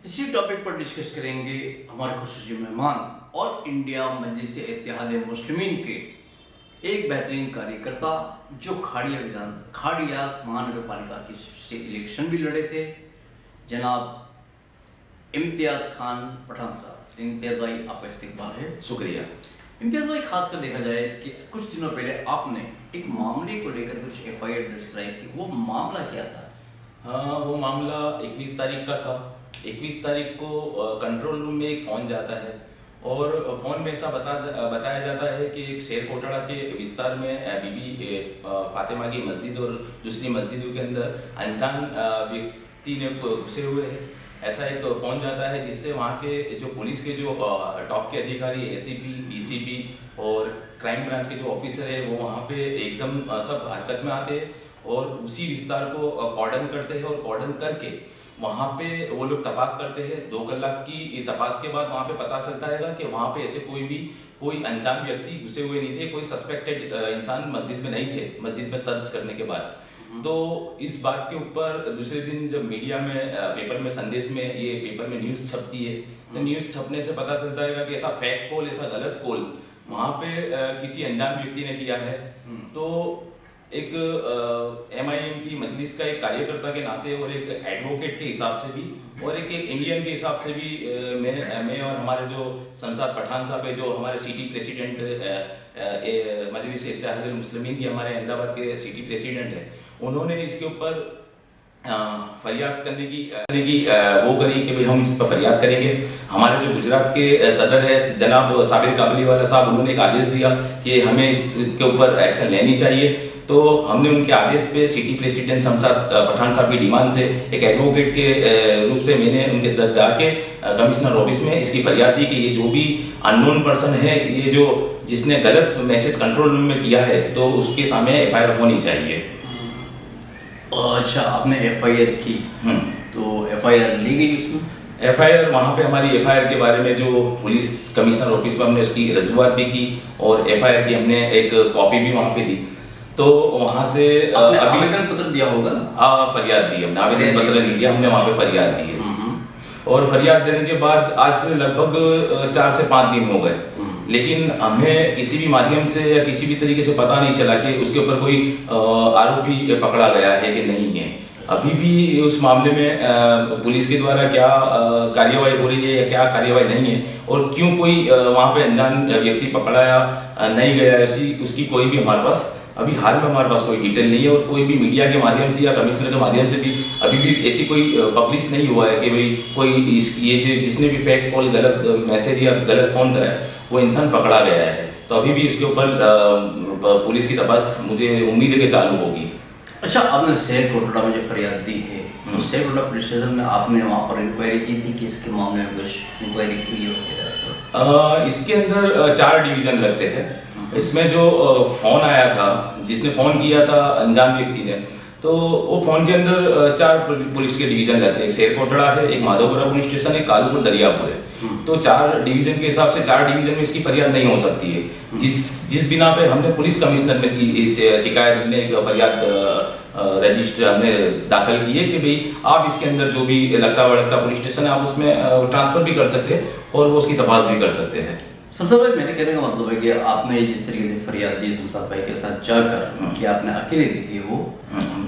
इसी टॉपिक पर डिस्कस करेंगे हमारे खुसूसी मेहमान और इंडिया मजलिस इत्तेहाद मुस्लिमीन के एक बेहतरीन कार्यकर्ता जो खाड़िया महानगर पालिका की से इलेक्शन भी लड़े थे, जनाब इम्तियाज़ खान पठान साहब। इम्तियाज़ भाई, आपका इस्तकबाल है। शुक्रिया। इम्तियाज़ भाई, खासकर देखा जाए कि कुछ दिनों पहले आपने एक मामले को लेकर कुछ FIR दर्ज कराई थी, वो मामला क्या था? हाँ, वो मामला 21 तारीख का था। 21 तारीख को कंट्रोल रूम में एक फ़ोन जाता है और फ़ोन में ऐसा बताया जाता है कि एक शेर कोटड़ा के विस्तार में बीबी फातिमा की मस्जिद और दूसरी मस्जिदों के अंदर अनजान व्यक्ति ने घुसे हुए हैं। ऐसा एक फ़ोन जाता है जिससे वहाँ के जो पुलिस के जो टॉप के अधिकारी ACP, DCP और क्राइम ब्रांच के जो ऑफिसर है वो वहाँ पे एकदम सब हरकत में आते हैं और उसी विस्तार को कॉर्डन करते हैं और कॉर्डन करके वहाँ पे वो लोग तपास करते हैं। 2 कलाक की तपास के बाद वहाँ पे पता चलता है कि वहाँ पे ऐसे कोई अनजान व्यक्ति घुसे हुए नहीं थे, कोई सस्पेक्टेड इंसान मस्जिद में नहीं थे। मस्जिद में सर्च करने के बाद तो इस बात के ऊपर दूसरे दिन जब मीडिया में पेपर में संदेश में ये पेपर में न्यूज़ छपती है तो न्यूज़ छपने से पता चलता है कि ऐसा फेक कॉल, ऐसा गलत कॉल वहाँ पे किसी अनजान व्यक्ति ने किया है। तो एक MIM की मजलिस का एक कार्यकर्ता के नाते और एक एडवोकेट के हिसाब से भी और एक इंडियन के हिसाब से भी मैं और हमारे जो शमशाद पठान साहब है, जो हमारे सिटी प्रेसिडेंट मजलिस इत्तेहाद मुस्लिमीन की हमारे अहमदाबाद के सिटी प्रेसिडेंट है, उन्होंने इसके ऊपर फरियाद करने की वो करी कि भाई हम इस पर फरियाद करेंगे। हमारे जो गुजरात के सदर है जनाब साबिर काबलीवाला साहब, उन्होंने एक आदेश दिया कि हमें इसके ऊपर एक्शन लेनी चाहिए। तो हमने उनके आदेश पे सिटी प्रेसिडेंट शमशाद पठान साहब की डिमांड से एक एडवोकेट के रूप से मैंने उनके साथ जाके कमिश्नर ऑफिस में इसकी फरियाद दी कि ये जो भी अननोन पर्सन है, ये जो जिसने गलत मैसेज कंट्रोल रूम में किया है तो उसके सामने FIR होनी चाहिए। अच्छा, आपने FIR की? तो FIR ली गई उसमें? FIR वहाँ पे हमारी FIR के बारे में जो पुलिस कमिश्नर ऑफिस में हमने उसकी रजूआत भी की और FIR की हमने एक कॉपी भी वहाँ पे दी। तो वहाँ से अभी आवेदन पत्र दिया होगा ना? फरियाद दी हमने, आवेदन पत्र नहीं दिया हमने, वहाँ पे फरियाद दी है। और फरियाद देने के बाद आज से लगभग 4 से 5 दिन हो गए, लेकिन हमें किसी भी माध्यम से या किसी भी तरीके से पता नहीं चला कि उसके ऊपर कोई आरोपी पकड़ा गया है कि नहीं है। अभी भी उस मामले में पुलिस के द्वारा क्या कार्यवाही हो रही है या क्या कार्यवाही नहीं है और क्यों कोई वहाँ पे अनजान व्यक्ति पकड़ाया नहीं गया, ऐसी उसकी कोई भी हमारे पास अभी हाल में हमारे पास कोई डिटेल नहीं है। और कोई भी मीडिया के माध्यम से या कमिश्नर के माध्यम से भी अभी भी ऐसी कोई पब्लिश नहीं हुआ है कि भाई कोई जिसने भी फेक कॉल, गलत मैसेज या गलत फ़ोन करा है वो इंसान पकड़ा गया है। तो अभी भी इसके ऊपर पुलिस की तपास मुझे उम्मीद है कि चालू होगी। अच्छा, आपने शेर कोटड़ा में जो फरियाद दी है तो शेर कोटड़ा पुलिस स्टेशन में आपने वहाँ पर इंक्वायरी की थी कि इसके मामले में कुछ इंक्वायरी हुई है? इसके अंदर 4 डिवीज़न लगते हैं। इसमें जो फ़ोन आया था, जिसने फ़ोन किया था अनजान व्यक्ति ने, तो वो फ़ोन के अंदर 4 पुलिस के डिवीज़न लगते हैं। एक शेर कोटड़ा है, एक माधोपुरा पुलिस स्टेशन है, कालूपुर दरियापुर है। तो 4 डिवीज़न के हिसाब से 4 डिवीज़न में इसकी फरियाद नहीं हो सकती है। जिस बिना पे हमने पुलिस कमिश्नर में शिकायत, हमने फरियाद रजिस्टर हमने दाखिल की है कि भाई आप इसके अंदर जो भी लगता वड़कता पुलिस स्टेशन है आप उसमें ट्रांसफ़र भी कर सकते हैं और वो उसकी तपास भी कर सकते हैं। शमशाद भाई, मेरे कहने का मतलब है कि आपने जिस तरीके से फरियाद दी शमशाद भाई के साथ जाकर, कि आपने अकेले दी है वो?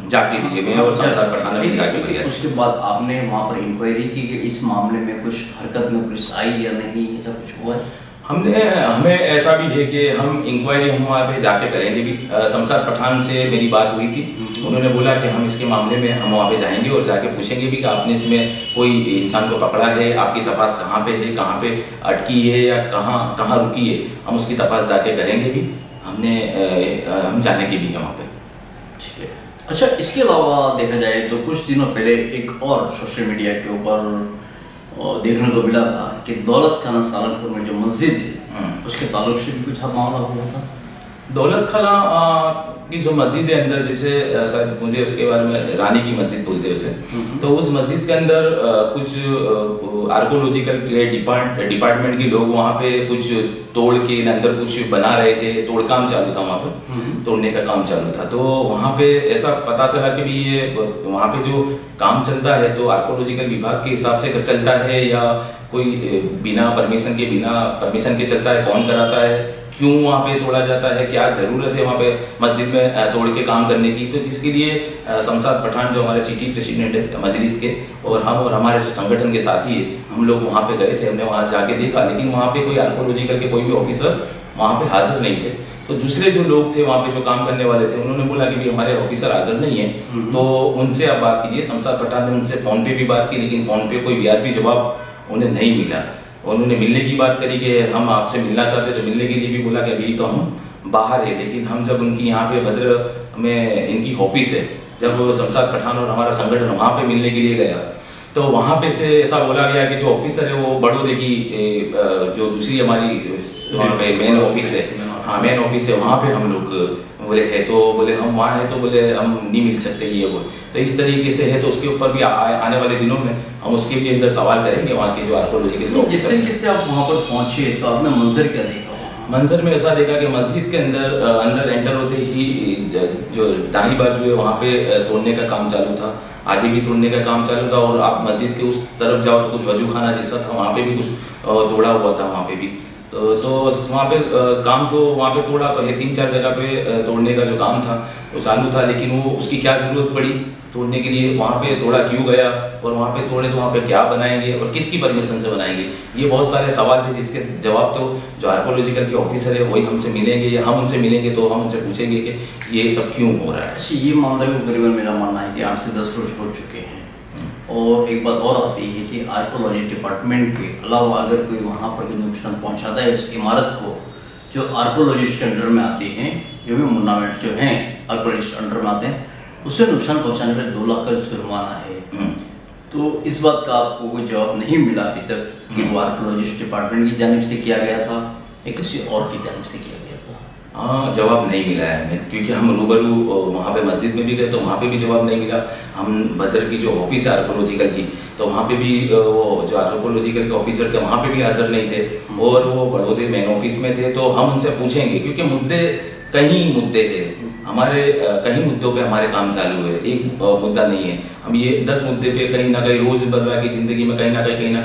जाके दी है, मैं और शमशाद पठान ने जाके दी है। उसके बाद आपने वहाँ पर इंक्वायरी की कि इस मामले में कुछ हरकत में पुलिस आई या नहीं, ऐसा कुछ हुआ है? हमें ऐसा भी है कि हम इंक्वायरी हम वहाँ पे जाके करेंगे भी। शमशाद पठान से मेरी बात हुई थी, उन्होंने बोला कि हम इसके मामले में हम वहाँ पे जाएंगे और जाके पूछेंगे भी कि आपने इसमें कोई इंसान को पकड़ा है, आपकी तपास कहाँ पे है, कहाँ पे अटकी है या कहाँ रुकी है, हम उसकी तपास जाके करेंगे भी। हम जाने की भी है वहाँ पे। ठीक है। अच्छा, इसके अलावा देखा जाए तो कुछ दिनों पहले एक और सोशल मीडिया के ऊपर देखने को मिला था कि दौलत खाना सालनपुर में जो मस्जिद है उसके ताल्लुक से भी कुछ मामला हुआ था। दौलत खाना की जो मस्जिद है अंदर, जिसे शायद मुझे उसके बारे में रानी की मस्जिद बोलते हैं उसे, तो उस मस्जिद के अंदर कुछ आर्कोलॉजिकल डिपार्टमेंट के लोग वहाँ पे कुछ तोड़ के अंदर कुछ बना रहे थे, तोड़ काम चालू था वहाँ पे, तोड़ने का काम चालू था। तो वहाँ पे ऐसा पता चला कि भी ये वहाँ पे जो काम चलता है तो आर्कोलॉजिकल विभाग के हिसाब से चलता है या कोई बिना परमिशन के चलता है, कौन कराता है, क्यों वहाँ पे तोड़ा जाता है, क्या ज़रूरत है वहाँ पे मस्जिद में तोड़ के काम करने की। तो जिसके लिए शमशाद पठान जो हमारे सिटी प्रेसिडेंट है मजलिस के, और हम और हमारे जो संगठन के साथी है, हम लोग वहाँ पे गए थे। हमने वहाँ जाके देखा, लेकिन वहाँ पे कोई आर्कोलॉजिकल के कोई भी ऑफिसर वहाँ पे हाजिर नहीं थे। तो दूसरे जो लोग थे वहाँ पे जो काम करने वाले थे, उन्होंने बोला कि भी हमारे ऑफिसर हाजिर नहीं है, तो उनसे आप बात कीजिए। शमशाद पठान ने उनसे फ़ोन पे भी बात की, लेकिन फ़ोन पे कोई वाजिबी जवाब उन्हें नहीं मिला। उन्होंने मिलने की बात करी कि हम आपसे मिलना चाहते, तो मिलने के लिए भी बोला कि अभी तो हम बाहर है। लेकिन हम जब उनकी यहाँ पे भद्र में इनकी ऑफिस है, जब शमशाद पठान और हमारा संगठन वहाँ पे मिलने के लिए गया, तो वहाँ पे से ऐसा बोला गया कि जो ऑफिसर है वो बड़ौदे की जो दूसरी हमारी मेन ऑफिस है, हाँ मेन ऑफिस है, वहाँ पे हम लोग बोले है, तो बोले हम वहाँ है, तो बोले हम नहीं मिल सकते ये वो। तो इस तरीके से है, तो उसके ऊपर भी आने वाले दिनों में हम उसके भी अंदर सवाल करेंगे वहाँ के जो आर्कोलॉजिकल। जिस तरीके से आप वहाँ पर पहुँचे तो आपने मंजर क्या देखा? मंजर में ऐसा देखा कि मस्जिद के अंदर एंटर होते ही जो दाई बाजू है वहाँ पे तोड़ने का काम चालू था, आगे भी तोड़ने का काम चालू था। और आप मस्जिद के उस तरफ जाओ तो कुछ वजू खाना जैसा था, वहाँ पे भी कुछ तोड़ा हुआ था वहाँ पे भी। तो वहाँ पे काम तो वहाँ पे तोड़ा तो है, 3-4 जगह पे तोड़ने का जो काम था वो चालू था, लेकिन वो उसकी क्या ज़रूरत पड़ी तोड़ने के लिए, वहाँ पे तोड़ा क्यों गया, और वहाँ पे तोड़े तो वहाँ पे क्या बनाएंगे और किसकी परमिशन से बनाएंगे। ये बहुत सारे सवाल थे जिसके जवाब तो जो आर्कोलॉजिकल के ऑफिसर है वही हमसे मिलेंगे, या हम उनसे मिलेंगे तो हम उनसे पूछेंगे कि ये सब क्यों हो रहा है। अच्छा, ये मामला भी करीबन मेरा मानना है कि 8 से 10 रोज हो चुके हैं। और एक बात और आती है कि आर्कोलॉजी डिपार्टमेंट के अलावा अगर कोई वहाँ पर कोई नुकसान पहुँचाता है उस इमारत को, जो आर्कोलॉजिस्ट के अंडर में आती हैं, जो भी मुन्नामेंट जो हैं आर्कोलॉजिस्ट अंडर में आते हैं, उसे नुकसान पहुँचाने पर 2 लाख का जुर्माना है। तो इस बात का आपको कोई जवाब नहीं मिला अभी तक कि वो आर्कोलॉजिस्ट डिपार्टमेंट की जानिब से किया गया था या किसी और की जानिब से किया गया था? हाँ, जवाब नहीं मिला है हमें, क्योंकि हम रूबरू वहाँ पे मस्जिद में भी गए तो वहाँ पे भी जवाब नहीं मिला। हम भद्र की जो ऑफिस है आर्कोलॉजिकल की, तो वहाँ पे भी वो जो आर्कोलॉजिकल के ऑफिसर थे वहाँ पे भी हाजिर नहीं थे, और वो बड़ौदे मेन ऑफिस में थे। तो हम उनसे पूछेंगे, क्योंकि कई मुद्दे हैं हमारे, कई मुद्दों पे हमारे काम चालू है, एक मुद्दा नहीं है। हम ये 10 मुद्दे पे कहीं ना कहीं रोज़मर्रा की ज़िंदगी में कहीं ना कहीं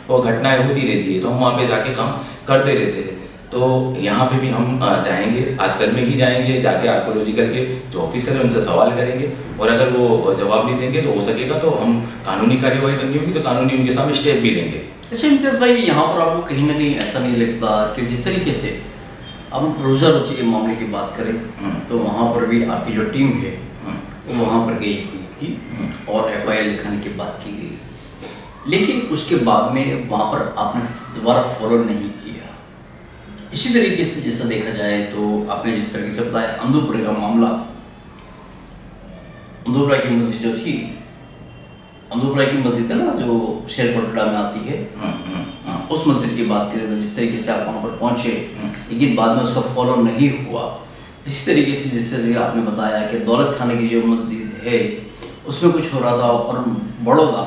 वो घटनाएं होती रहती है, तो हम वहाँ पे जाके काम करते रहते हैं। तो यहाँ पे भी हम जाएंगे, आज कल में ही जाएंगे, जाके आर्कोलॉजिकल के जो ऑफिसर है उनसे सवाल करेंगे, और अगर वो जवाब नहीं देंगे तो हो सकेगा तो हम कानूनी कार्यवाही करनी होगी, तो कानूनी उनके सामने स्टेप भी लेंगे। अच्छा इम्तियाज़ भाई, यहाँ पर आपको कहीं ना कहीं ऐसा नहीं लगता कि जिस तरीके से अब हम रोज़ा रोटी के मामले की बात करें तो वहाँ पर भी आपकी जो टीम है वो वहाँ पर गई हुई थी और FIR लिखाने की बात की गई, लेकिन उसके बाद में वहाँ पर आपने दोबारा फॉलो नहीं किया। इसी तरीके से जैसा देखा जाए तो आपने जिस तरीके से बताया अंदूपुरे का मामला, अंदूपुरा की मस्जिद जो थी, अंदूपुरा की मस्जिद है ना जो शेरकोटड़ा में आती है, उस मस्जिद की बात करें तो जिस तरीके से आप वहाँ पर पहुँचे लेकिन बाद में उसका फॉलो नहीं हुआ, इसी तरीके से जिस तरीके आपने बताया कि दौलत खाने की जो मस्जिद है उसमें कुछ हो रहा था और बड़ौदा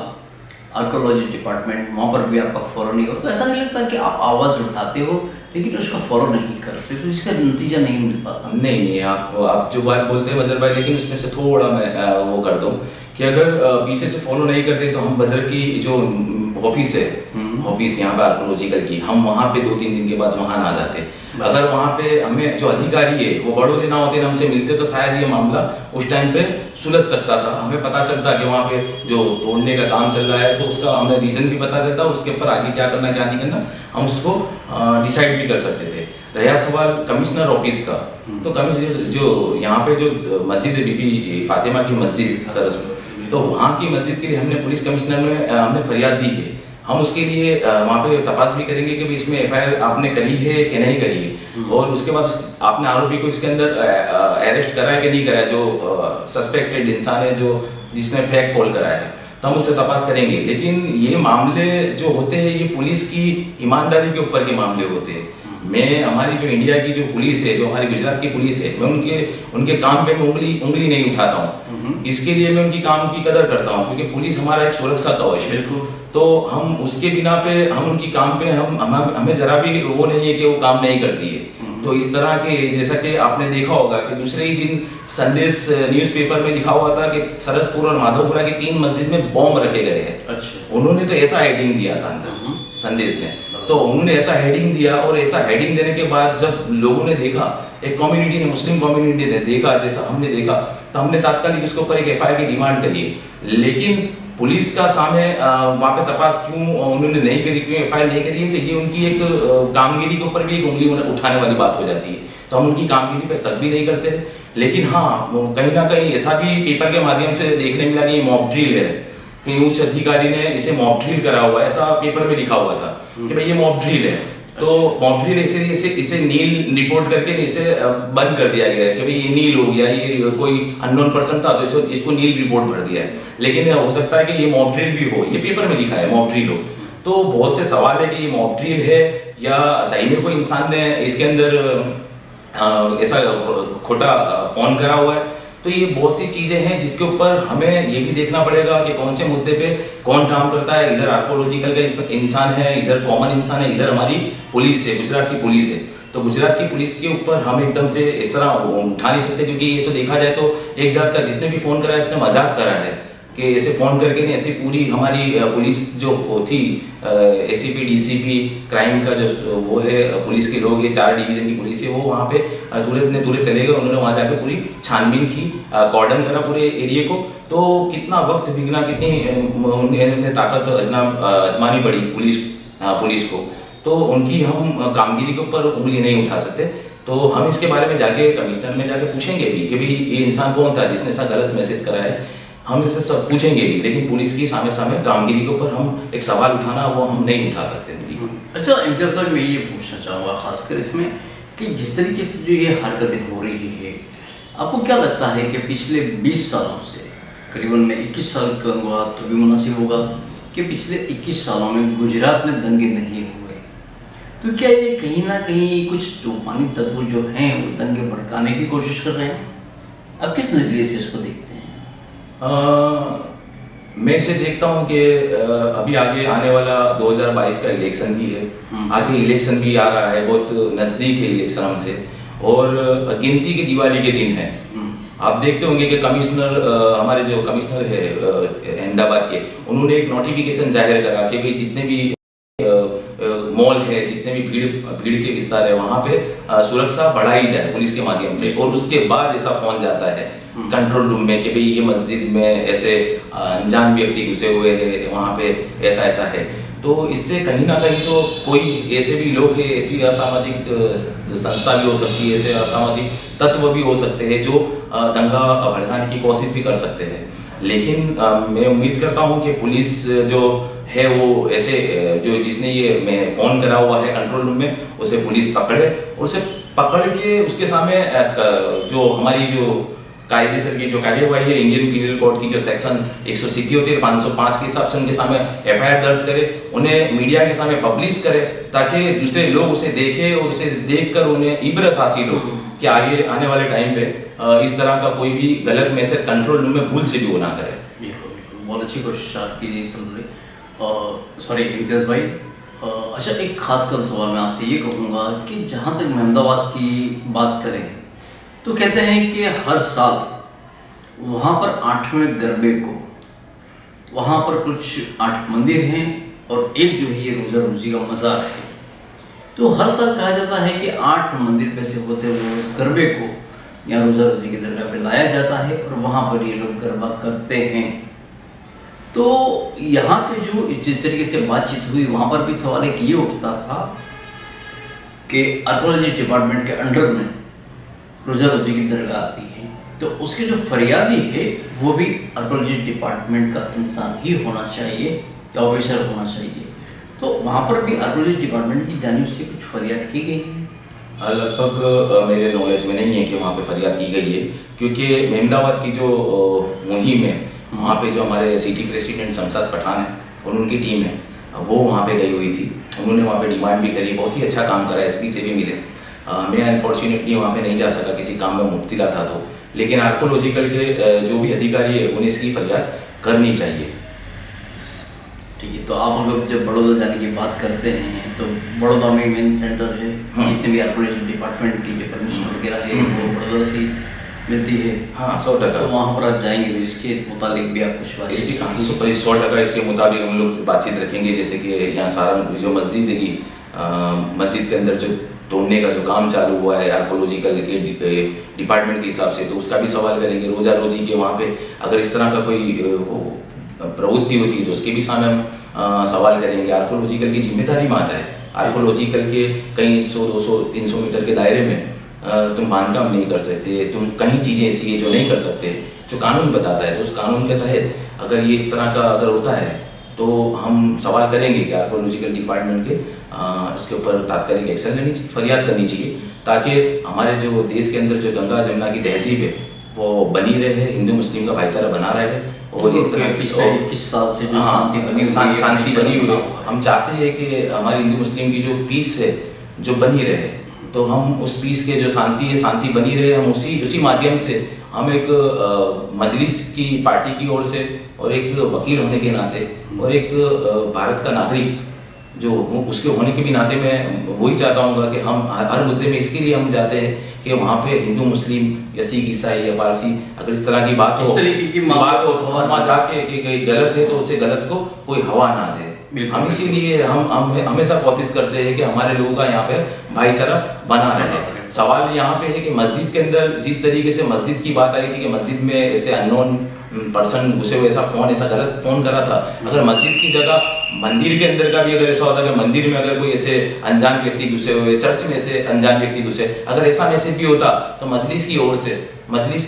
आर्कोलॉजी डिपार्टमेंट वहाँ पर भी आपका फॉलो नहीं हो, तो ऐसा नहीं लगता कि आप आवाज़ उठाते हो लेकिन उसका फॉलो नहीं करते तो इसका नतीजा नहीं मिल पाता? नहीं, आप जो बात बोलते हैं वजर भाई, लेकिन उसमें से थोड़ा मैं वो कर दूँ कि अगर पीछे से फॉलो नहीं करते तो हम भद्र की जो ऑफिस है, ऑफिस यहाँ पे आर्कोलॉजिकल की, हम वहाँ पे 2-3 दिन के बाद वहाँ ना जाते। अगर वहाँ पे हमें जो अधिकारी है वो बड़ौदे ना होते, हमसे मिलते, तो शायद ये मामला उस टाइम पे सुलझ सकता था। हमें पता चलता कि वहाँ पे जो तोड़ने का काम चल रहा है तो उसका हमें रीज़न भी पता चलता, उसके ऊपर आगे क्या करना क्या नहीं करना हम उसको डिसाइड भी कर सकते थे। रहा सवाल कमिश्नर ऑफिस का, तो कमिश्नर जो यहाँ पे जो मस्जिद है बीबी फातिमा की मस्जिद सरस्वती, तो वहाँ की मस्जिद के लिए हमने पुलिस कमिश्नर में हमने फरियाद दी है। हम उसके लिए वहाँ पे तपास भी करेंगे कि इसमें FIR आपने करी है कि नहीं करी है, और उसके बाद आपने आरोपी को इसके अंदर अरेस्ट करा है कि नहीं करा है, जो सस्पेक्टेड इंसान है जो जिसने फेक कॉल कराया है, तो हम उससे तपास करेंगे। लेकिन ये मामले जो होते हैं ये पुलिस की ईमानदारी के ऊपर के मामले होते हैं। मैं हमारी जो इंडिया की जो पुलिस है, जो हमारी गुजरात की पुलिस है, मैं उनके काम पे मैं उंगली नहीं उठाता हूँ। इसके लिए मैं उनकी काम की कदर करता हूँ, क्योंकि पुलिस हमारा एक सुरक्षा कवच है। बिल्कुल। तो हम उसके बिना पे हम उनकी काम पे हमें जरा भी वो नहीं है कि वो काम नहीं करती है। तो इस तरह के, जैसा कि आपने देखा होगा कि दूसरे ही दिन संदेश न्यूज़पेपर में लिखा हुआ था कि सरसपुर और माधवपुरा की 3 मस्जिद में बॉम्ब रखे गए हैं। अच्छा। उन्होंने तो ऐसा हेडिंग दिया था अंदर संदेश ने, तो उन्होंने ऐसा हेडिंग दिया, और ऐसा हेडिंग देने के बाद जब लोगों ने देखा, एक कम्युनिटी ने, मुस्लिम कम्युनिटी ने देखा, जैसा हमने देखा, तो हमने तात्कालिक इसके ऊपर एक एफआईआर की डिमांड करी है। लेकिन पुलिस का सामने वहाँ पे तपास क्यों उन्होंने नहीं करी, क्यों एफआईआर नहीं करी है, तो ये उनकी एक कामगिरी के ऊपर भी एक उंगली उठाने वाली बात हो जाती है। तो हम उनकी कामगिरी पे शक भी नहीं करते। लेकिन हाँ, कहीं ना कहीं ऐसा भी पेपर के माध्यम से देखने मिला कि ये मॉक ड्रिल है, कहीं उच्च अधिकारी ने इसे मॉक ड्रिल करा हुआ है, ऐसा पेपर में लिखा हुआ था कि भाई ये मॉक ड्रिल है। तो मॉक ड्रिल इसे नील रिपोर्ट करके इसे बंद कर दिया गया है कि भाई ये नील हो गया, ये कोई अननोन पर्सन था तो इसको नील रिपोर्ट भर दिया है। लेकिन हो सकता है कि ये मॉक ड्रिल भी हो, ये पेपर में लिखा है मॉक ड्रिल हो। तो बहुत से सवाल है कि ये मॉक ड्रिल है या सही में कोई इंसान ने इसके अंदर ऐसा खोटा फोन करा हुआ है। तो ये बहुत सी चीज़ें हैं जिसके ऊपर हमें ये भी देखना पड़ेगा कि कौन से मुद्दे पे कौन काम करता है। इधर आर्कोलॉजिकल का इंसान है, इधर कॉमन इंसान है, इधर हमारी पुलिस है, गुजरात की पुलिस है। तो गुजरात की पुलिस के ऊपर हम एकदम से इस तरह उठा नहीं सकते, क्योंकि ये तो देखा जाए तो एक जात का जिसने भी फ़ोन करा है इसने मजाक करा है कि ऐसे फ़ोन करके नहीं, ऐसी पूरी हमारी पुलिस जो थी, एसीपी डीसीपी क्राइम का जो वो है पुलिस के लोग, ये 4 डिवीज़न की पुलिस है, वो वहाँ पे तुरंत चले गए। उन्होंने वहाँ जाकर पूरी छानबीन की, कॉर्डन करा पूरे एरिया को। तो कितना वक्त बिगना, कितनी ताकत आजमानी पड़ी पुलिस को। तो उनकी हम कामगिरी के ऊपर उंगली नहीं उठा सकते। तो हम इसके बारे में जाके कमिश्नर में जाके पूछेंगे भी कि भाई ये इंसान कौन था जिसने ऐसा गलत मैसेज करा है, हम इससे सब पूछेंगे भी। लेकिन पुलिस की सामने कामगिरी के ऊपर हम एक सवाल उठाना वो हम नहीं उठा सकते। अच्छा इम्तियाज साहब, मैं ये पूछना चाहूँगा खासकर इसमें कि जिस तरीके से जो ये हरकतें हो रही है, आपको क्या लगता है कि पिछले 20 सालों से, करीबन मैं 21 साल कहूँगा तो भी मुनासिब होगा कि पिछले 21 सालों में गुजरात में दंगे नहीं हुए, तो क्या ये कहीं ना कहीं कुछ तूफानी तत्व जो हैं वो दंगे भड़काने की कोशिश कर रहे हैं? आप किस नज़रिए से इसको देखते हैं? मैं इसे देखता हूँ कि अभी आगे आने वाला 2022 का इलेक्शन भी है, आगे इलेक्शन भी आ रहा है, बहुत नज़दीक है इलेक्शन हमसे, और गिनती के दिवाली के दिन है। आप देखते होंगे कि कमिश्नर, हमारे जो कमिश्नर है अहमदाबाद के, उन्होंने एक नोटिफिकेशन जाहिर करा कि भाई जितने भी मॉल है, जितने भी भीड़ के विस्तार है, वहाँ पे सुरक्षा बढ़ाई जाए पुलिस के माध्यम से। और उसके बाद ऐसा फोन जाता है कंट्रोल रूम में कि भाई ये मस्जिद में ऐसे अनजान व्यक्ति घुसे हुए हैं, वहाँ पे ऐसा है। तो इससे कहीं ना कहीं तो कोई ऐसे भी लोग हैं, ऐसी असामाजिक संस्था भी हो सकती है, ऐसे असामाजिक तत्व भी हो सकते हैं जो दंगा भड़काने की कोशिश भी कर सकते हैं। लेकिन मैं उम्मीद करता हूँ कि पुलिस जो है वो ऐसे जो जिसने ये फ़ोन करा हुआ है कंट्रोल रूम में, उसे पुलिस पकड़े, और उसे पकड़ के उसके सामने जो हमारी जो कायदेसर की जो कार्यवाही है, इंडियन पीनल कोड की जो सेक्शन 177 505 के हिसाब से उनके सामने एफआईआर दर्ज करे, उन्हें मीडिया के सामने पब्लिश करे, ताकि दूसरे लोग उसे देखें और उसे देखकर उन्हें इबरत हासिल हो कि आगे आने वाले टाइम पे इस तरह का कोई भी गलत मैसेज कंट्रोल रूम में भूल से भी वो ना करे। बिल्कुल, बहुत अच्छी कोशिश आपकी समझ। सॉरी इम्तियाज़ भाई, अच्छा एक खास कर सवाल मैं आपसे ये कहूँगा कि जहाँ तक अहमदाबाद की बात करें तो कहते हैं कि हर साल वहाँ पर 8वें गरबे को, वहाँ पर कुछ 8 मंदिर हैं और एक जो है ये रोज़ा रोजी का मज़ार है। तो हर साल कहा जाता है कि 8 मंदिर पे से होते हुए उस गरबे को यहाँ रोज़ा रोजी की दरगाह पे लाया जाता है और वहाँ पर ये लोग गरबा करते हैं। तो यहाँ के जो जिस तरीके से बातचीत हुई, वहाँ पर भी सवाल एक ये उठता था कि आर्कोलॉजी डिपार्टमेंट के अंडर में रोज़ा रोजी की दरगाह आती है, तो उसके जो फरियादी है वो भी आर्कोलॉजी डिपार्टमेंट का इंसान ही होना चाहिए या ऑफिसर होना चाहिए। तो वहाँ पर भी आर्कोलॉजी डिपार्टमेंट की जानिब से कुछ फरियाद की गई है? लगभग मेरे नॉलेज में नहीं है कि वहाँ पे फरियाद की गई है, क्योंकि अहमदाबाद की जो मुहिम है, वहाँ पे जो हमारे सिटी प्रेसिडेंट शमशाद पठान है और उनकी टीम है, वो वहाँ पे गई हुई थी। उन्होंने वहाँ पे डिमांड भी करी, बहुत ही अच्छा काम करा, एसपी से भी मिले। मैं अनफॉर्चुनेटली वहाँ पे नहीं जा सका, किसी काम में मुब्तला था तो, लेकिन आर्कोलॉजिकल के जो भी अधिकारी है उन्हें इसकी फरियाद करनी चाहिए। ठीक है, तो आप अगर जब बड़ौदा जाने की बात करते हैं तो बड़ौदा में मेन सेंटर है, जितने भी आर्कोलॉजी डिपार्टमेंट की जो परमिशन वगैरह है वो बड़ौदा से मिलती है। हाँ, 100%। तो वहाँ पर आप जाएंगे तो इसके मुतालिक भी आप कुछ इसकी बात 100% इसके मुताबिक हम लोग बातचीत रखेंगे। जैसे कि यहाँ सारा जो मस्जिद है, मस्जिद के अंदर जो तोड़ने का जो काम चालू हुआ है आर्कोलॉजिकल के डिपार्टमेंट के हिसाब से, तो उसका भी सवाल करेंगे। रोज़ा रोजी के वहाँ पे अगर इस तरह का कोई प्रवृत्ति होती है तो उसके भी सामने हम सवाल करेंगे। आर्कोलॉजिकल की जिम्मेदारी में आता है। आर्कोलॉजिकल के कहीं 100, 200, 300 मीटर के दायरे में तुम बांधकाम नहीं कर सकते, तुम कई चीज़ें ऐसी है जो नहीं कर सकते, जो कानून बताता है। तो उस कानून के तहत अगर ये इस तरह का अगर होता है तो हम सवाल करेंगे कि आर्कोलॉजिकल डिपार्टमेंट के इसके ऊपर तात्कालिक एक्शन लेनी चाहिए, फरियाद करनी चाहिए, ताकि हमारे जो देश के अंदर जो गंगा जमुना की तहजीब है वो बनी रहे, हिंदू मुस्लिम का भाईचारा बना रहे। और इस तरह पिछले 21 साल से जो शांति बनी हुई है, शांति बनी हुई है, हम चाहते हैं कि हमारी हिंदू मुस्लिम की जो पीस है जो बनी रहे। तो हम उस पीस के जो शांति है, शांति बनी रहे, हम उसी माध्यम से हम एक मजलिस की पार्टी की ओर से और एक वकील होने के नाते और एक भारत का नागरिक जो उसके होने के भी नाते मैं वही चाहता हूँ कि हम हर मुद्दे में इसके लिए हम चाहते हैं कि वहाँ पे हिंदू मुस्लिम या सिख ईसाई या पारसी अगर इस तरह की बात हो, वहाँ जाके कि गलत है तो उसे गलत को कोई हवा ना दे। हम इसीलिए हम हमेशा कोशिश करते हैं कि हमारे लोगों का यहाँ पे भाईचारा बना रहे। सवाल यहाँ पे है कि मस्जिद के अंदर जिस तरीके से मस्जिद की बात आई थी कि मस्जिद में ऐसे अननोन पर्सन घुसे हुए ऐसा गलत फोन करा था। अगर मस्जिद की जगह मंदिर के अंदर का भी अगर ऐसा होता कि मंदिर में अगर कोई ऐसे अनजान व्यक्ति घुसे हुए, चर्च में ऐसे अनजान व्यक्ति घुसे, अगर ऐसा मैसेज भी होता तो मजलिस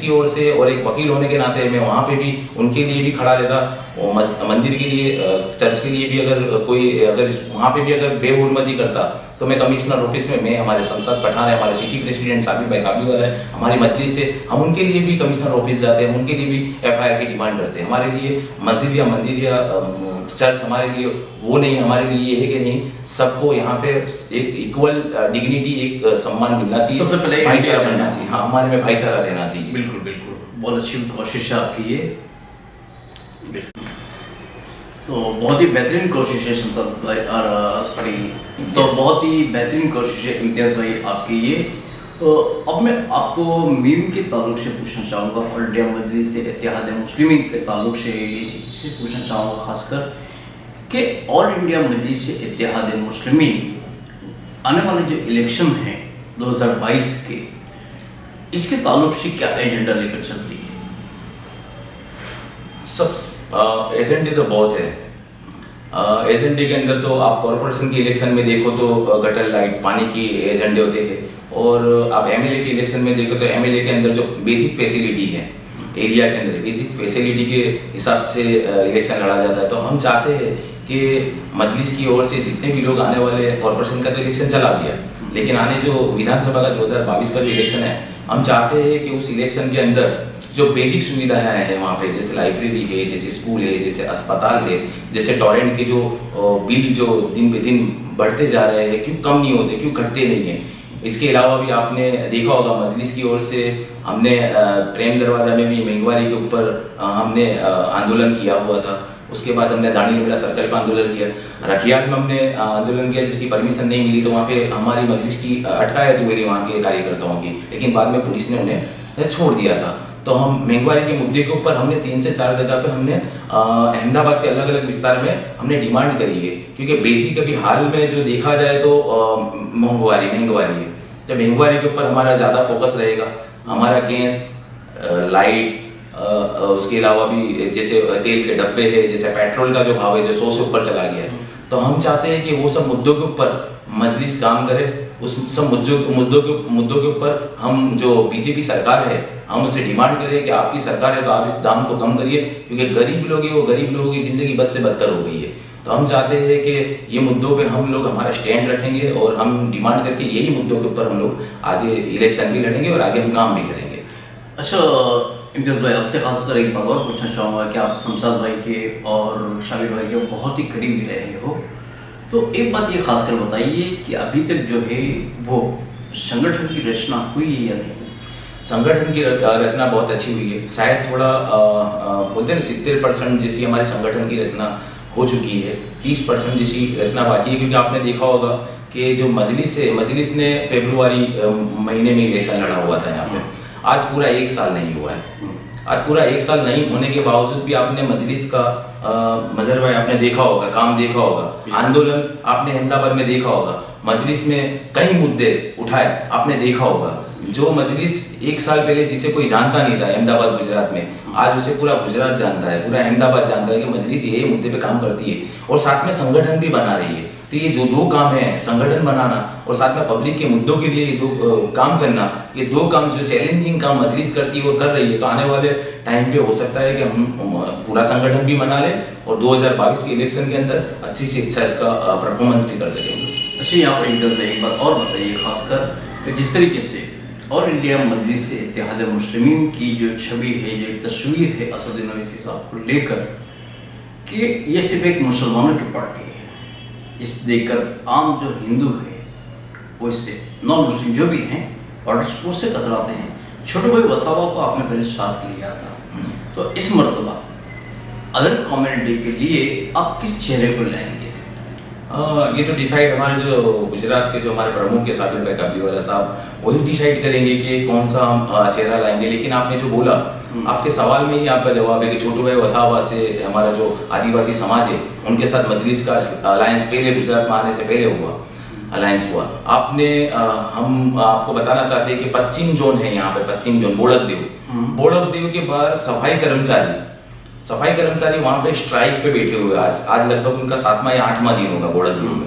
की ओर से और एक वकील होने के नाते मैं वहाँ पे भी उनके लिए भी खड़ा रहता। मंदिर के लिए, चर्च के लिए भी अगर कोई अगर वहाँ पे भी अगर बेहुरमती करता तो मैं कमिश्नर ऑफिस में, मैं हमारे संसद पठान है, हमारे सिटी प्रेसिडेंट साबिर भाई काबीवाला है, हमारी मजलिस से हम उनके लिए भी कमिश्नर ऑफिस जाते हैं, हम उनके लिए भी FIR की डिमांड करते हैं। हमारे लिए मस्जिद या मंदिर या चर्च हमारे लिए वो नहीं, हमारे लिए ये है कि नहीं सबको यहाँ पे एक इक्वल डिग्निटी, एक सम्मान मिलना चाहिए, सबसे पहले भाईचारा बनना चाहिए। हाँ, हमारे में भाईचारा रहना चाहिए। बिल्कुल बिल्कुल, बहुत अच्छी कोशिश है आपकी ये। तो बहुत ही बेहतरीन कोशिश है शमशाद भाई, और तो बहुत ही बेहतरीन कोशिश है इम्तियाज़ भाई आपकी ये। तो अब मैं आपको मीम के ताल्लुक से पूछना चाहूँगा और इंडिया मजलिस से इत्तेहाद मुस्लिमीन के ताल्लुक से ये चीज़ पूछना चाहूँगा खासकर कि ऑल इंडिया मजलिस से इत्तेहाद मुस्लिमीन आने वाले जो इलेक्शन हैं 2022 के, इसके ताल्लुक से क्या एजेंडा लेकर चलती है? सब एजेंडे तो बहुत है। एजेंडे के अंदर तो आप कॉरपोरेशन के इलेक्शन में देखो तो गटर लाइट, पानी की एजेंडे होते हैं, और आप MLA के इलेक्शन में देखो तो MLA के अंदर जो बेसिक फैसिलिटी है एरिया के अंदर, बेसिक फैसिलिटी के हिसाब से इलेक्शन लड़ा जाता है। तो हम चाहते हैं कि मजलिस की ओर से जितने भी लोग आने वाले, कॉरपोरेशन का तो इलेक्शन चला गया, लेकिन आने जो विधानसभा का 2022 का जो इलेक्शन है, हम चाहते हैं कि उस इलेक्शन के अंदर जो बेसिक सुविधाएं हैं वहाँ पे, जैसे लाइब्रेरी है, जैसे स्कूल है, जैसे अस्पताल है, जैसे टॉरेंट के जो बिल जो दिन पे दिन बढ़ते जा रहे हैं, क्यों कम नहीं होते, क्यों घटते नहीं हैं। इसके अलावा भी आपने देखा होगा मजलिस की ओर से हमने प्रेम दरवाजा में भी महंगवारी के ऊपर हमने आंदोलन किया हुआ था। उसके बाद हमने दानी लिबड़ा सर्कल पर आंदोलन किया, रखियाल में हमने आंदोलन किया जिसकी परमिशन नहीं मिली, तो वहाँ पे हमारी मजलिस की अटकायत हुई वहाँ के कार्यकर्ताओं की, लेकिन बाद में पुलिस ने उन्हें छोड़ दिया था। तो हम महंगवारी के मुद्दे के ऊपर हमने 3 से 4 जगह पे हमने अहमदाबाद के अलग अलग विस्तार में हमने डिमांड करी है, क्योंकि बेसिक अभी हाल में जो देखा जाए तो महंगवारी है। जब महंगवारी के ऊपर हमारा ज़्यादा फोकस रहेगा, हमारा गैस, लाइट, उसके अलावा भी जैसे तेल के डब्बे है, जैसे पेट्रोल का जो भाव है जो 100 से ऊपर चला गया है, तो हम चाहते हैं कि वो सब मुद्दों के ऊपर मजलिस काम करे। उस सब मुद्दों के ऊपर हम जो बीजेपी सरकार है, हम उससे डिमांड करें कि आपकी सरकार है तो आप इस दाम को कम करिए, क्योंकि गरीब लोग हैं, वो गरीब लोगों की ज़िंदगी बद से बदतर हो गई है। तो हम चाहते हैं कि ये मुद्दों पे हम लोग हमारा स्टैंड रखेंगे और हम डिमांड करके यही मुद्दों के ऊपर हम लोग आगे इलेक्शन भी लड़ेंगे और आगे हम काम भी करेंगे। अच्छा, इम्तियाज़ भाई, आपसे खासकर एक बात और पूछना चाहूँगा कि आप शमशाद भाई के और शाबिर भाई के बहुत ही करीबी रहे हो, तो एक बात ये खासकर बताइए कि अभी तक जो है वो संगठन की रचना हुई है या नहीं? संगठन की रचना बहुत अच्छी हुई है। शायद थोड़ा बोलते हैं ना 70% जैसी हमारे संगठन की रचना हो चुकी है, 30% जैसी रचना बाकी है। क्योंकि आपने देखा होगा कि जो मजलिस है, मजलिस ने फरवरी महीने में इलेक्शन लड़ा हुआ था यहाँ पे। आज पूरा 1 साल नहीं हुआ है। आज पूरा 1 साल नहीं होने के बावजूद भी आपने मजलिस का मजहर भाई आपने देखा होगा, काम देखा होगा, आंदोलन आपने अहमदाबाद में देखा होगा, मजलिस में कई मुद्दे उठाए आपने देखा होगा। जो मजलिस 1 साल पहले जिसे कोई जानता नहीं था अहमदाबाद गुजरात में, आज उसे पूरा गुजरात जानता है, पूरा अहमदाबाद जानता है कि मजलिस ये मुद्दे पे काम करती है और साथ में संगठन भी बना रही है। तो ये जो 2 काम है, संगठन बनाना और साथ में पब्लिक के मुद्दों के लिए ये 2 काम करना, ये 2 काम जो चैलेंजिंग काम मजलिस करती है और कर रही है। तो आने वाले टाइम पे हो सकता है कि हम पूरा संगठन भी बना लें और 2022 के इलेक्शन के अंदर अच्छी से अच्छा इसका परफॉर्मेंस भी कर सकेंगे। अच्छा, यहाँ पर एक बात और बताइए खासकर कि जिस तरीके से और इंडिया मजलिस से इत्तेहाद मुस्लिमीन की जो छवि है, जो एक तस्वीर है असदुद्दीन ओवैसी साहब को लेकर कि ये सिर्फ एक मुसलमानों की पार्टी है, इस देखकर आम जो हिंदू है वो इससे, नॉन मुस्लिम जो भी हैं और उससे कतराते हैं। छोटे भाई वसावा को आपने पहले साथ लिया था, तो इस मरतबा अदर कम्युनिटी के लिए आप किस चेहरे को लाएंगे? ये तो डिसाइड हमारे जो गुजरात के जो हमारे प्रमुख है साबिर भाई काबलीवाला साहब, वही डिसाइड करेंगे कि कौन सा हम चेहरा लाएंगे। लेकिन आपने जो बोला, आपके सवाल में ही आपका जवाब है कि छोटू भाई वसावा से हमारा जो आदिवासी समाज है उनके साथ मजलिस का अलायंस पहले गुजरात में आने से पहले हुआ, अलायंस हुआ। आपने हम आपको बताना चाहते हैं कि पश्चिम जोन है यहाँ पे, पश्चिम जोन बोड़कदेव के बाद सफाई कर्मचारी वहाँ पे स्ट्राइक पे बैठे हुए। आज लगभग उनका 7वां या 8वां दिन होगा बोड़कदेव में।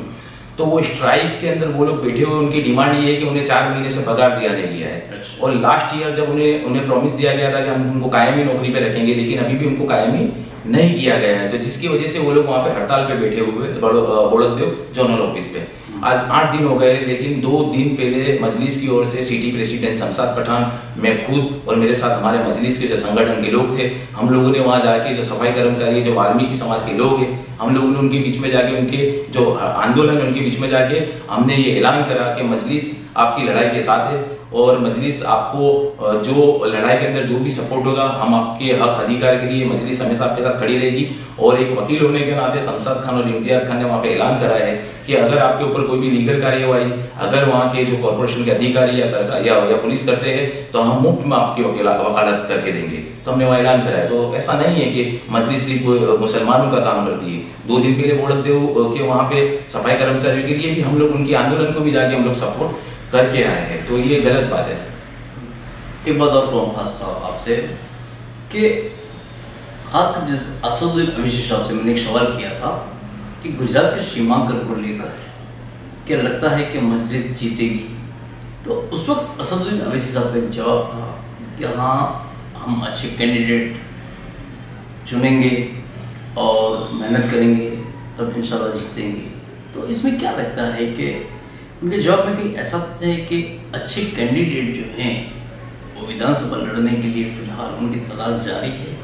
तो वो स्ट्राइक के अंदर वो लोग बैठे हुए, उनकी डिमांड ये है कि उन्हें 4 महीने से पगार दिया नहीं गया है। अच्छा। और लास्ट ईयर जब उन्हें प्रॉमिस दिया गया था कि हम उनको कायमी नौकरी पे रखेंगे, लेकिन अभी भी उनको कायमी नहीं किया गया है। तो जिसकी वजह से वो लोग वहाँ पे हड़ताल पे बैठे हुए बोड़कदेव जोनल ऑफिस पे। आज 8 दिन हो गए, लेकिन 2 दिन पहले मजलिस की ओर से सिटी प्रेसिडेंट शमशाद पठान, मैं खुद और मेरे साथ हमारे मजलिस के जो संगठन के लोग थे, हम लोगों ने वहाँ जाके जो सफाई कर्मचारी, जो वाल्मीकि समाज के लोग हैं, हम लोगों ने उनके बीच में जाके, उनके जो आंदोलन है उनके बीच में जाके हमने ये ऐलान करा कि मजलिस आपकी लड़ाई के साथ है और मजलिस आपको जो लड़ाई के अंदर जो भी सपोर्ट होगा, हम आपके हक अधिकार के लिए मजलिस हमेशा आपके साथ खड़ी रहेगी। और एक वकील होने के नाते शमशाद खान और इम्तियाज खान ने वहाँ पे ऐलान करा है कि अगर आपके ऊपर कोई भी लीगल कार्यवाही, अगर वहाँ के जो कॉर्पोरेशन के अधिकारी या सरकार या पुलिस करते हैं, तो हम मुफ्त में आपकी वकालत करके देंगे। तो हमने वहाँ ऐलान करा है। तो ऐसा नहीं है कि मजलिस सिर्फ मुसलमानों का काम करती है। 2 दिन पहले बोड़कदेव के वहाँ पे सफाई कर्मचारियों के लिए भी हम लोग उनके आंदोलन को भी जाके हम लोग सपोर्ट करके आए हैं। तो ये गलत बात है। एक बात और कहूँ खास साहब आपसे कि खासकर जिस असदुद्दीन ओवैसी साहब से मैंने एक सवाल किया था कि गुजरात के सीमांकन को लेकर क्या लगता है कि मजलिस जीतेगी, तो उस वक्त असदुद्दीन ओवैसी साहब का एक जवाब था कि हाँ, हम अच्छे कैंडिडेट चुनेंगे और मेहनत करेंगे तब इंशाल्लाह जीतेंगे। तो इसमें क्या लगता है कि उनके जवाब में कहीं ऐसा है कि अच्छे कैंडिडेट जो हैं वो विधानसभा लड़ने के लिए फिलहाल उनकी तलाश जारी है?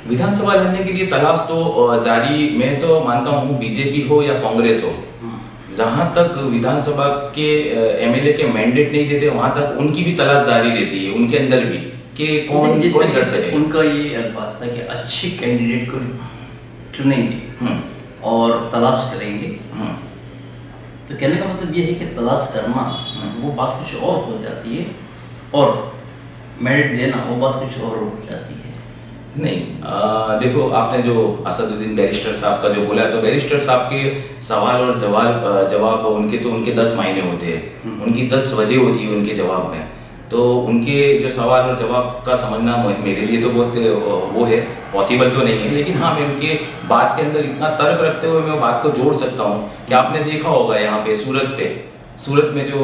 विधानसभा लड़ने के लिए तलाश तो जारी, मैं तो मानता हूँ बीजेपी हो या कांग्रेस हो, जहाँ तक विधानसभा के एमएलए के मैंडेट नहीं देते वहाँ तक उनकी भी तलाश जारी रहती है, उनके अंदर भी कि कौन कर सके। उनका ये अल्फाज था कि अच्छे कैंडिडेट को चुनेंगे और तलाश करेंगे। तो कहने का मतलब ये है कि तलाश करना वो बात कुछ और हो जाती है और मेरिट देना वो बात कुछ और हो जाती है। नहीं, देखो आपने जो असदुद्दीन बैरिस्टर साहब का जो बोला, तो बैरिस्टर साहब के सवाल और जवाब उनके 10 मायने होते हैं, उनकी 10 वजह होती है उनके जवाब में। तो उनके जो सवाल और जवाब का समझना मेरे लिए तो बहुत वो है, पॉसिबल तो नहीं है। लेकिन हाँ, मैं उनके बात के अंदर इतना तर्क रखते हुए मैं बात को जोड़ सकता हूँ कि आपने देखा होगा यहाँ पे सूरत में जो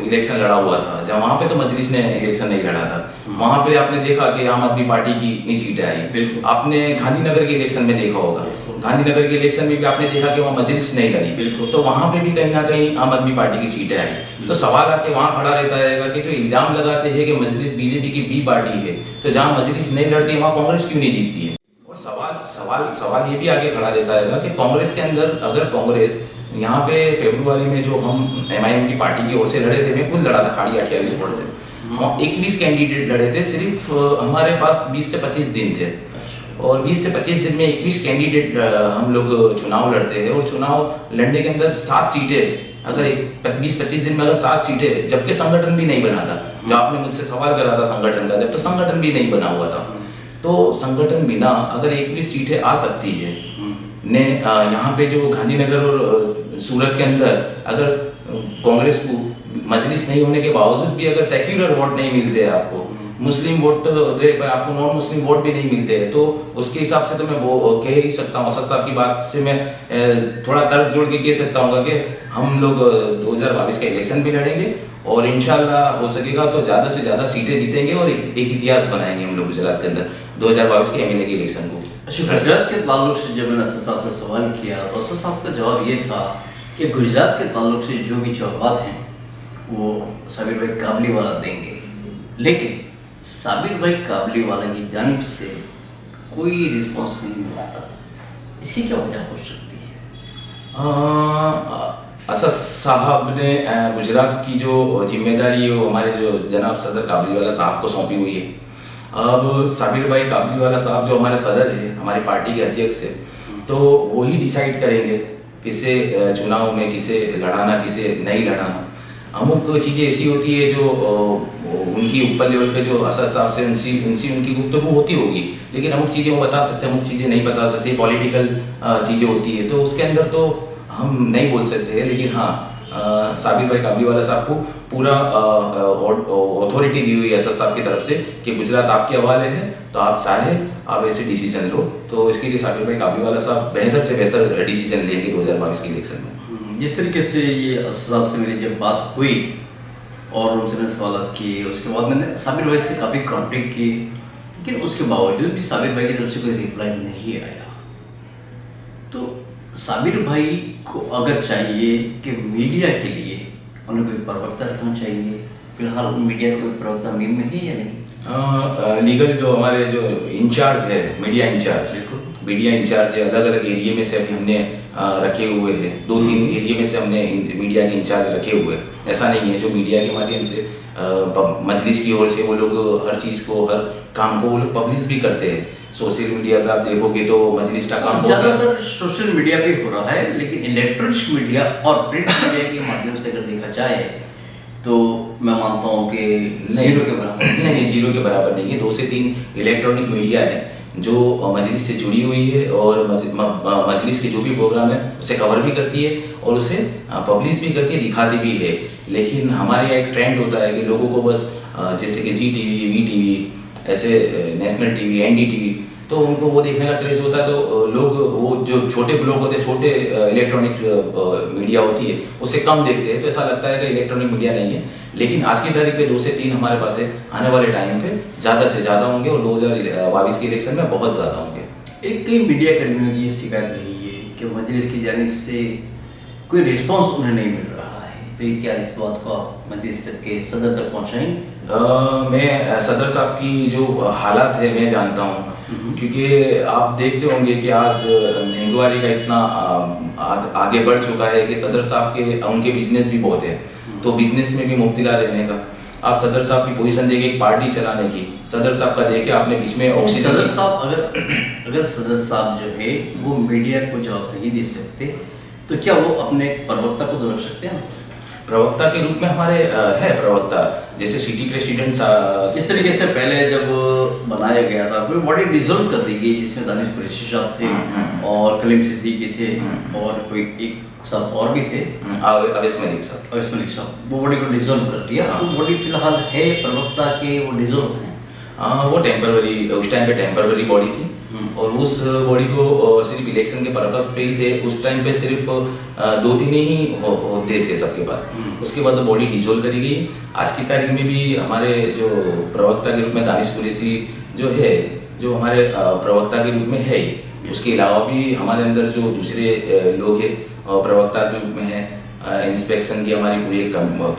इलेक्शन लड़ा हुआ था, जब वहाँ पे तो मजलिस ने इलेक्शन नहीं लड़ा था, वहाँ पे आपने देखा कि आम आदमी पार्टी की नहीं सीटें आई। आपने गांधीनगर के इलेक्शन में देखा होगा, गांधीनगर के इलेक्शन में भी आपने देखा कि वहाँ मजलिस नहीं लड़ी, बिल्कुल। तो वहाँ पे भी कहीं ना कहीं आम आदमी पार्टी की सीटें आई। तो सवाल आके वहाँ खड़ा रहता है कि जो इल्जाम लगाते हैं कि मजलिस बीजेपी की बी पार्टी है, तो जहाँ मजलिस नहीं लड़ती वहाँ कांग्रेस क्यों नहीं जीतती है। और सवाल ये भी आगे खड़ा रहता है कि कांग्रेस के अंदर अगर कांग्रेस यहाँ पे फरवरी में जो हम MIM की पार्टी की ओर से लड़े थे, मैं खुद लड़ा था खाड़ी 28 वोट से, 21 कैंडिडेट लड़े थे, सिर्फ हमारे पास 20 से 25 दिन थे, और 20 से 25 दिन में 21 कैंडिडेट हम लोग चुनाव लड़ते हैं, और चुनाव लड़ने के अंदर 7 सीटें, अगर 20-25 दिन में अगर 7 सीटें, जबकि संगठन भी नहीं बना था, जो आपने मुझसे सवाल करा था संगठन का, जब तो संगठन भी नहीं बना हुआ था, तो संगठन बिना अगर 21 सीटें आ सकती है ने यहाँ पे जो गांधीनगर और सूरत के अंदर अगर कांग्रेस को मजलिस नहीं होने के बावजूद भी अगर सेक्युलर वोट नहीं मिलते हैं, आपको मुस्लिम वोट आपको नॉन मुस्लिम वोट भी नहीं मिलते हैं, तो उसके हिसाब से तो मैं वो कह ही सकता हूँ, असद साहब की बात से मैं थोड़ा तर्क जोड़ के कह सकता हूँ कि हम लोग 2022 का इलेक्शन भी लड़ेंगे, और इंशाल्लाह हो सकेगा तो ज़्यादा से ज़्यादा सीटें जीतेंगे, और एक इतिहास बनाएंगे हम लोग गुजरात के अंदर 2022 के MLA के इलेक्शन को। अच्छा, गुजरात के ताल्लुक से जब मैंने असद साहब से सवाल किया तो असद साहब का जवाब ये था कि गुजरात के ताल्लुक से जो भी जवाब हैं वो साबिर भाई काबली वाला देंगे, लेकिन साबिर भाई काबली वाला की जानिब से कोई रिस्पॉन्स नहीं मिलता, इसकी क्या वजह हो सकती है? असद साहब ने गुजरात की जो जिम्मेदारी है वो हमारे जो जनाब सदर काबलीवाला साहब को सौंपी हुई है। अब साबिर भाई काबलीवाला साहब जो हमारे सदर है, हमारी पार्टी के अध्यक्ष है, तो वही डिसाइड करेंगे किसे चुनाव में किसे लड़ाना किसे नहीं लड़ाना। अमुक चीज़ें ऐसी होती है जो उनकी ऊपर लेवल पे जो असद साहब से उनकी गुफ्तगू होती होगी, लेकिन अमुक चीज़ें वो बता सकते हैं, अमुक चीज़ें नहीं बता सकते, पॉलिटिकल चीज़ें होती है, तो उसके अंदर तो हम नहीं बोल सकते हैं। लेकिन हाँ, साबिर भाई काबलीवाला साहब को पूरा अथॉरिटी दी हुई है असद साहब की तरफ से कि गुजरात आपके हवाले है, तो आप चाहे आप ऐसे डिसीजन लो, तो इसके लिए साबिर भाई काबलीवाला साहब बेहतर से बेहतर डिसीजन लेंगे 2022 के इलेक्शन में। जिस तरीके से ये असद साहब से मेरी जब बात हुई और उनसे मैंने सवाल किए, उसके बाद मैंने साबिर भाई से काफ़ी कॉन्टेक्ट किए, लेकिन उसके बावजूद भी साबिर भाई की तरफ से कोई रिप्लाई नहीं आया। तो साबिर भाई को अगर चाहिए कि मीडिया के लिए उन्हें कोई प्रवक्ता रखना चाहिए, फिलहाल मीडिया का कोई प्रवक्ता मीम में है या नहीं? लीगल जो हमारे जो इंचार्ज है, मीडिया इंचार्ज है, अलग अलग एरिया में से अभी हमने रखे हुए हैं, 2-3 एरिया में से हमने मीडिया के इंचार्ज रखे हुए हैं। ऐसा नहीं है, जो मीडिया के माध्यम से मजलिस की ओर से वो लोग हर चीज़ को, हर काम को वो लोग पब्लिश भी करते हैं। सोशल मीडिया पे आप देखोगे तो मजलिस का काम ज़्यादातर सोशल मीडिया पे हो रहा है, लेकिन इलेक्ट्रॉनिक मीडिया और प्रिंट मीडिया के माध्यम से अगर देखा जाए तो मैं मानता हूँ कि जीरो के बराबर नहीं, जीरो के बराबर नहीं है। 2 से 3 इलेक्ट्रॉनिक मीडिया है जो मजलिस से जुड़ी हुई है, और मजलिस के जो भी प्रोग्राम है उसे कवर भी करती है और उसे पब्लिश भी करती है, दिखाती भी है। लेकिन हमारे यहाँ एक ट्रेंड होता है कि लोगों को बस जैसे कि GTV, VTV, ऐसे नेशनल टीवी, NDTV, तो उनको वो देखने का क्रेज होता है, तो लोग वो जो छोटे ब्लॉग होते हैं, छोटे इलेक्ट्रॉनिक मीडिया होती है, उसे कम देखते हैं, तो ऐसा लगता है कि इलेक्ट्रॉनिक मीडिया नहीं है। लेकिन आज की तारीख पे 2 से 3 हमारे पास है, आने वाले टाइम पे ज़्यादा से ज़्यादा होंगे, और 2022 के इलेक्शन में बहुत ज़्यादा होंगे। एक कई मीडिया कर्मियों की शिकायत रही है कि मजलिस की जानिब से कोई रिस्पॉन्स उन्हें नहीं मिल रहा है, तो ये क्या इस बात को आप मजलिस तक के सदर तक पहुँचाएंगे? मैं सदर साहब की जो हालात है मैं जानता हूँ, क्योंकि आप देखते होंगे कि आज महंगाई का इतना आगे बढ़ चुका है कि सदर साहब के उनके बिजनेस भी बहुत है, तो बिजनेस में भी मुब्तला रहने का। आप सदर साहब की पोजीशन देखिए, एक पार्टी चलाने की, सदर साहब का देखिए आपने बीच में ऑक्सीजन। सदर साहब अगर सदर साहब जो है वो मीडिया को जवाब नहीं दे सकते, तो क्या वो अपने प्रवक्ता को तो रख सकते हैं? प्रवक्ता के रूप में हमारे है प्रवक्ता, जैसे सिटी प्रेसिडेंट। इस तरीके से पहले जब बनाया गया था फिर बॉडी डिसॉल्व कर दी गई, जिसमें दानिश कुरैशी साहब थे और कलीम सिद्दीकी थे और कोई एक साहब और भी थे, अवैस मलिक साहब, वो बॉडी को डिसॉल्व कर दिया। तो बॉडी फिलहाल है प्रवक्ता के, वो डिसॉल्व है। वो टेम्पररी, उस टाइम पे टेम्पररी बॉडी थी, और उस बॉडी को सिर्फ इलेक्शन के पर्पस पे ही थे। उस टाइम पे सिर्फ 2-3 ही होते थे सबके पास। उसके बाद बॉडी डिसॉल्व करी गई। आज की तारीख में भी हमारे जो प्रवक्ता के रूप में दानिश कुरैशी जो है, जो हमारे प्रवक्ता के रूप में है, उसके अलावा भी हमारे अंदर जो दूसरे लोग हैं प्रवक्ता के रूप में है, इंस्पेक्शन की हमारी पूरी एक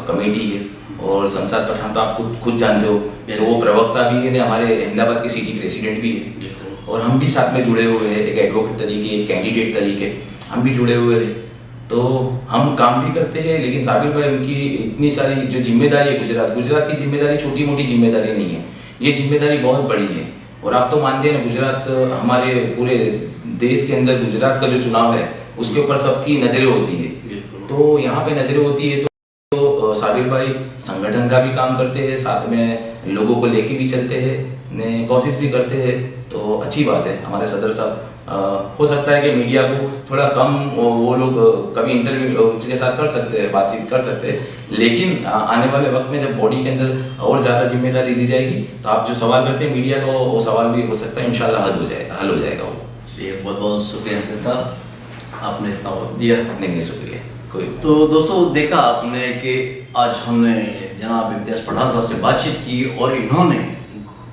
कमेटी है, और शमशाद पठान तो आप खुद जानते हो, तो वो प्रवक्ता भी है, हमारे अहमदाबाद के सिटी प्रेसिडेंट भी है, और हम भी साथ में जुड़े हुए हैं, एक एडवोकेट तरीके, एक कैंडिडेट तरीके हम भी जुड़े हुए हैं। तो हम काम भी करते हैं, लेकिन साबिर भाई उनकी इतनी सारी जो जिम्मेदारी है, गुजरात की जिम्मेदारी छोटी मोटी जिम्मेदारी नहीं है, ये जिम्मेदारी बहुत बड़ी है। और आप तो मानते हैं ना, गुजरात हमारे पूरे देश के अंदर गुजरात का जो चुनाव है उसके ऊपर सबकी नज़रें होती है, तो यहाँ पे नज़रें होती है, तो साबिर भाई संगठन का भी काम करते हैं, साथ में लोगों को लेके भी चलते हैं, ने कोशिश भी करते हैं, तो अच्छी बात है। हमारे सदर साहब हो सकता है कि मीडिया को थोड़ा कम वो लोग कभी इंटरव्यू उनके साथ कर सकते हैं, बातचीत कर सकते हैं, लेकिन आने वाले वक्त में जब बॉडी के अंदर और ज़्यादा जिम्मेदारी दी जाएगी, तो आप जो सवाल करते हैं मीडिया को, वो सवाल भी हो सकता है इंशाल्लाह हल हो जाएगा वो। चलिए, बहुत बहुत शुक्रिया हफीज साहब, आपने इतना वक्त दिया। नहीं शुक्रिया कोई। तो दोस्तों, देखा आपने कि आज हमने जनाब इम्तियाज़ पठान साहब से बातचीत की, और इन्होंने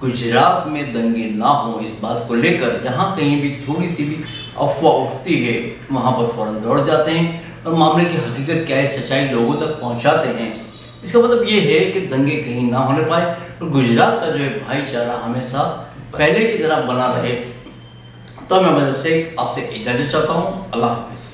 गुजरात में दंगे ना हो इस बात को लेकर जहाँ कहीं भी थोड़ी सी भी अफवाह उठती है वहाँ पर फ़ौरन दौड़ जाते हैं और मामले की हकीकत क्या है, सच्चाई लोगों तक पहुँचाते हैं। इसका मतलब ये है कि दंगे कहीं ना होने पाए और गुजरात का जो है भाईचारा हमेशा पहले की तरह बना रहे। तो मैं मदद से आपसे इजाज़त चाहता हूँ। अल्लाह हाफिज़।